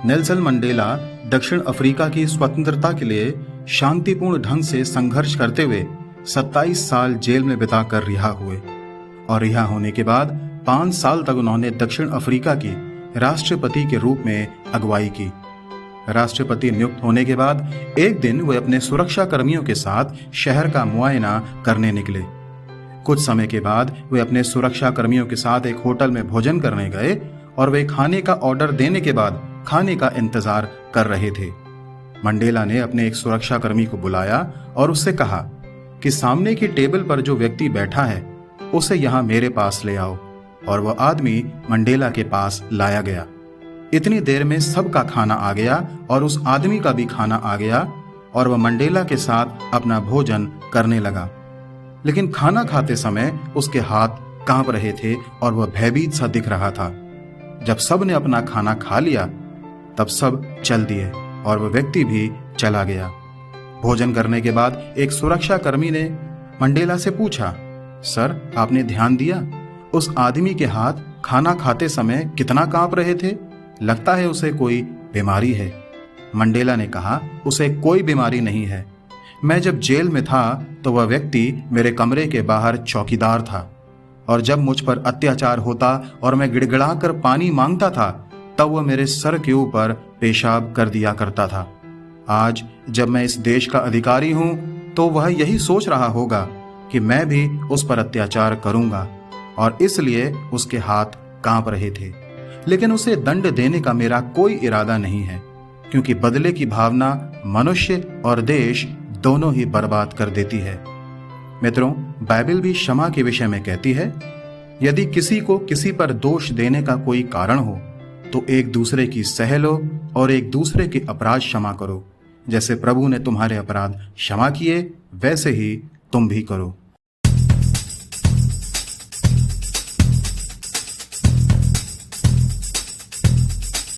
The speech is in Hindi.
नेल्सन मंडेला दक्षिण अफ्रीका की स्वतंत्रता के लिए शांतिपूर्ण ढंग से संघर्ष करते हुए 27 साल जेल में बिताकर रिहा हुए और रिहा होने के बाद 5 साल तक उन्होंने दक्षिण अफ्रीका की राष्ट्रपति के रूप में अगुवाई की। राष्ट्रपति नियुक्त होने के बाद एक दिन वे अपने सुरक्षा कर्मियों के साथ शहर का मुआयना करने निकले। कुछ समय के बाद वे अपने सुरक्षा कर्मियों के साथ एक होटल में भोजन करने गए और वे खाने का ऑर्डर देने के बाद खाने का इंतजार कर रहे थे। मंडेला ने अपने एक सुरक्षा कर्मी को बुलाया और उससे कहा कि सामने की टेबल पर जो व्यक्ति बैठा है उसे यहां मेरे पास ले आओ, और वह आदमी मंडेला के पास लाया गया। इतनी देर में सबका खाना आ गया और उस आदमी का भी खाना आ गया और वह मंडेला के साथ अपना भोजन करने लगा। लेकिन खाना खाते समय उसके हाथ कांप रहे थे और वह भयभीत सा दिख रहा था। जब सब ने अपना खाना खा लिया तब सब चल दिए और वह व्यक्ति भी चला गया। भोजन करने के बाद एक सुरक्षा कर्मी ने मंडेला से पूछा, सर आपने ध्यान दिया उस आदमी के हाथ खाना खाते समय कितना कांप रहे थे? लगता है उसे कोई बीमारी है। मंडेला ने कहा, उसे कोई बीमारी नहीं है। मैं जब जेल में था तो वह व्यक्ति मेरे कमरे के बाहर चौकीदार था और जब मुझ पर अत्याचार होता और मैं गिड़गिड़ाकर पानी मांगता था तब वह मेरे सर के ऊपर पेशाब कर दिया करता था। आज जब मैं इस देश का अधिकारी हूं तो वह यही सोच रहा होगा कि मैं भी उस पर अत्याचार करूंगा और इसलिए उसके हाथ कांप रहे थे। लेकिन उसे दंड देने का मेरा कोई इरादा नहीं है, क्योंकि बदले की भावना मनुष्य और देश दोनों ही बर्बाद कर देती है। मित्रों, बाइबल भी क्षमा के विषय में कहती है, यदि किसी को किसी पर दोष देने का कोई कारण हो तो एक दूसरे की सह लो और एक दूसरे के अपराध क्षमा करो। जैसे प्रभु ने तुम्हारे अपराध क्षमा किए वैसे ही तुम भी करो।